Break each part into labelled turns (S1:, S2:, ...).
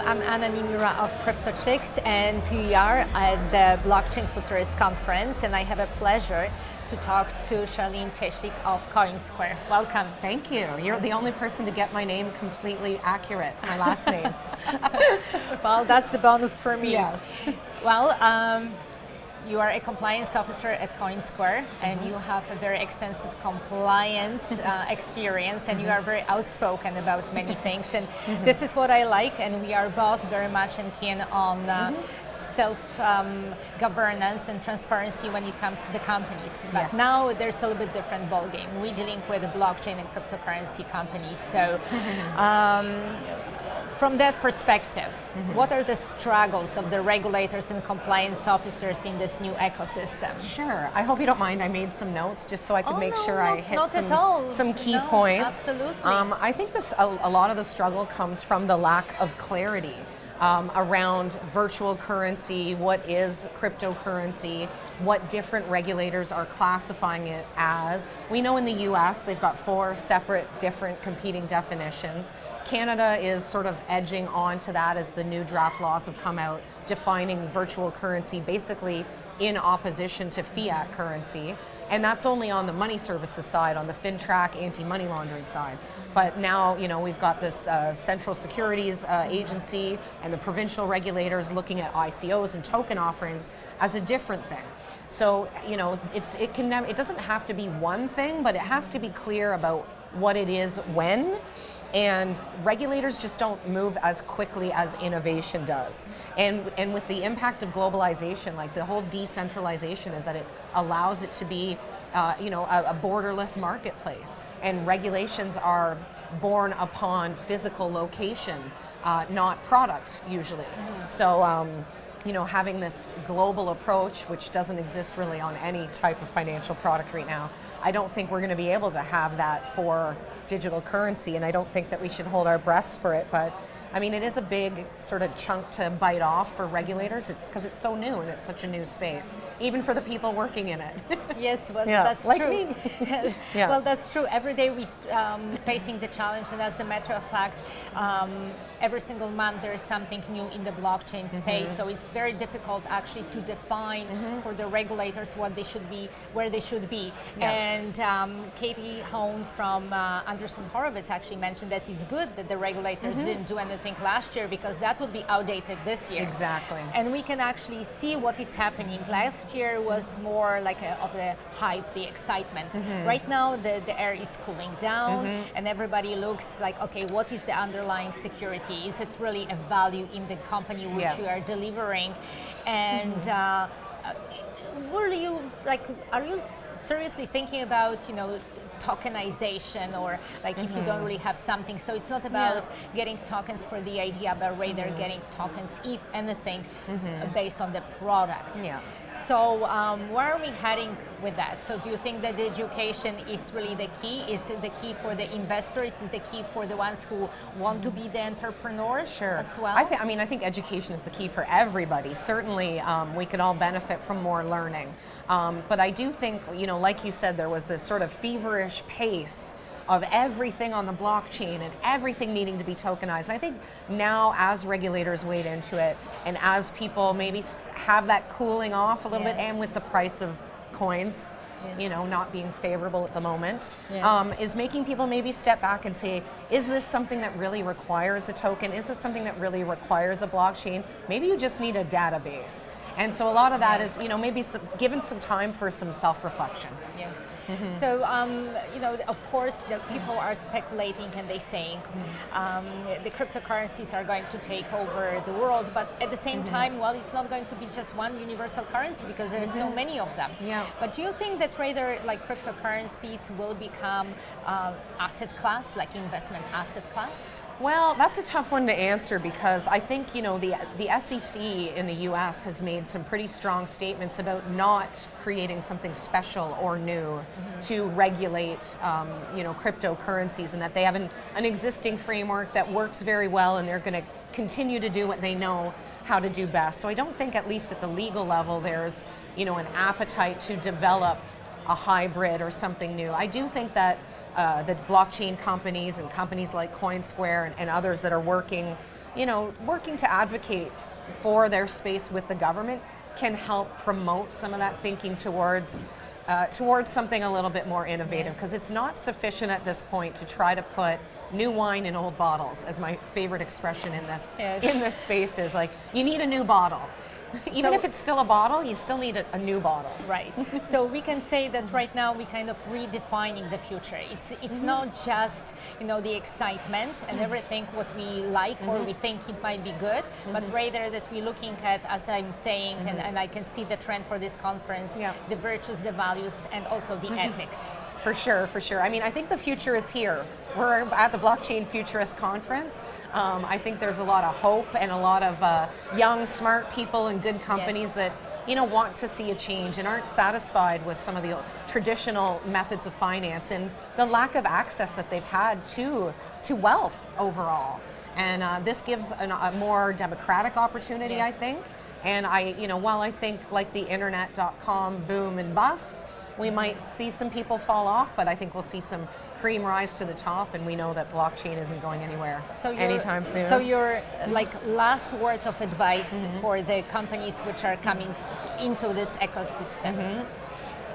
S1: I'm Anna Niemira of CryptoChicks, and we are at the Blockchain Futurist conference, and I have a pleasure to talk to Charlene Cieslik of Coinsquare. Welcome.
S2: Thank you. You're the only person to get my name completely accurate, my last name.
S1: Well, that's the bonus for me.
S2: Yes.
S1: Well, you are a compliance officer at Coinsquare, and you have a very extensive compliance experience, and you are very outspoken about many things. And this is what I like, and we are both very much keen on self-governance and transparency when it comes to the companies. But now there's a little bit different ballgame. We're dealing with the blockchain and cryptocurrency companies. So from that perspective, what are the struggles of the regulators and compliance officers in this new ecosystem?
S2: Sure. I hope you don't mind. I made some notes just so I could make sure I hit some key points.
S1: Absolutely.
S2: I think a lot of the struggle comes from the lack of clarity around virtual currency, what is cryptocurrency, what different regulators are classifying it as. We know in the US they've got 4 separate different competing definitions. Canada is sort of edging on to that as the new draft laws have come out defining virtual currency basically in opposition to fiat currency. And that's only on the money services side, on the FinTrack anti-money laundering side. But now, we've got this Central Securities Agency and the provincial regulators looking at ICOs and token offerings as a different thing. So, it doesn't have to be one thing, but it has to be clear about what it is when. And regulators just don't move as quickly as innovation does. And with the impact of globalization, like the whole decentralization is that it allows it to be a borderless marketplace. And regulations are born upon physical location, not product usually. So having this global approach, which doesn't exist really on any type of financial product right now, I don't think we're going to be able to have that for digital currency, and I don't think that we should hold our breaths for it. But I mean, it is a big sort of chunk to bite off for regulators. It's because it's so new and it's such a new space, even for the people working in it.
S1: Yes, well, that's
S2: like
S1: true.
S2: Me.
S1: Well, that's true. Every day we're facing the challenge, and as a matter of fact, every single month there is something new in the blockchain space. So it's very difficult actually to define for the regulators what they should be, where they should be. And Katie Hone from Anderson Horowitz actually mentioned that it's good that the regulators didn't do anything last year, because that would be outdated this year.
S2: Exactly.
S1: And we can actually see what is happening. Last year was more like of the hype, the excitement. Right now the air is cooling down, and everybody looks like, okay, what is the underlying security? Is it really a value in the company which you are delivering? And are you seriously thinking about, tokenization, or like if you don't really have something? So it's not about getting tokens for the idea, but rather getting tokens, if anything, based on the product. So where are we heading with that? So do you think that the education is really the key? Is it the key for the investors? Is it the key for the ones who want to be the entrepreneurs as well?
S2: I think education is the key for everybody. Certainly we could all benefit from more learning. But I do think, like you said, there was this sort of feverish pace of everything on the blockchain and everything needing to be tokenized. I think now, as regulators wade into it, and as people maybe have that cooling off a little bit, and with the price of coins, not being favorable at the moment, is making people maybe step back and say, is this something that really requires a token? Is this something that really requires a blockchain? Maybe you just need a database. And so a lot of that is, maybe given some time for some self-reflection.
S1: Yes. So, of course, people are speculating, and they're saying the cryptocurrencies are going to take over the world. But at the same time, well, it's not going to be just one universal currency, because there are so many of them. But do you think that rather like cryptocurrencies will become asset class, like investment asset class?
S2: Well, that's a tough one to answer, because I think, the SEC in the US has made some pretty strong statements about not creating something special or new to regulate, cryptocurrencies, and that they have an existing framework that works very well, and they're going to continue to do what they know how to do best. So I don't think, at least at the legal level, there's, an appetite to develop a hybrid or something new. I do think that the blockchain companies and companies like Coinsquare and others that are working working to advocate for their space with the government can help promote some of that thinking towards something a little bit more innovative, because it's not sufficient at this point to try to put new wine in old bottles, as my favorite expression in this space is. Like, you need a new bottle. Even if it's still a bottle, you still need a new bottle.
S1: Right. So we can say that right now we kind of redefining the future. It's not just the excitement and everything what we like or we think it might be good, but rather that we're looking at, as I'm saying, and I can see the trend for this conference, the virtues, the values, and also the ethics.
S2: For sure, for sure. I mean, I think the future is here. We're at the Blockchain Futurist Conference. I think there's a lot of hope and a lot of young, smart people and good companies that want to see a change and aren't satisfied with some of the traditional methods of finance and the lack of access that they've had to wealth overall. And this gives a more democratic opportunity, I think. And while I think like the internet.com boom and bust, we might see some people fall off, but I think we'll see some cream rise to the top, and we know that blockchain isn't going anywhere anytime soon.
S1: So your last word of advice for the companies which are coming into this ecosystem.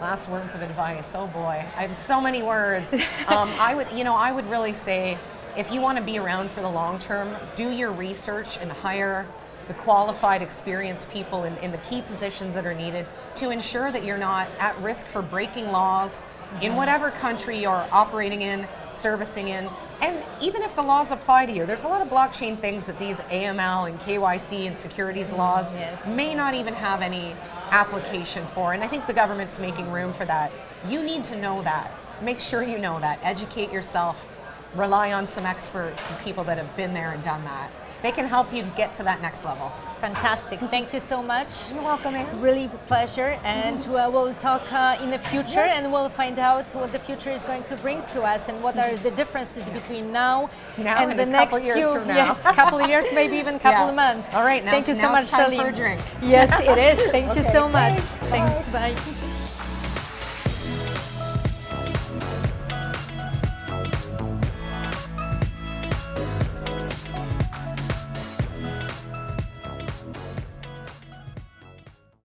S2: Last words of advice. Oh boy, I have so many words. I would really say, if you want to be around for the long term, do your research and hire the qualified, experienced people in the key positions that are needed to ensure that you're not at risk for breaking laws in whatever country you're operating in, servicing in. And even if the laws apply to you, there's a lot of blockchain things that these AML and KYC and securities laws may not even have any application for. And I think the government's making room for that. You need to know that. Make sure you know that. Educate yourself. Rely on some experts and people that have been there and done that. They can help you get to that next level.
S1: Fantastic. Thank you so much.
S2: You're welcome, Anne.
S1: Really pleasure. And we'll talk in the future, and we'll find out what the future is going to bring to us and what are the differences between now and the next
S2: couple years
S1: few
S2: from now.
S1: Yes, couple of years, maybe even couple of months.
S2: All right, now
S1: thank you so much,
S2: time
S1: Charlene.
S2: for a drink.
S1: Yes, it is. Thank you so much.
S2: Thanks.
S1: Bye.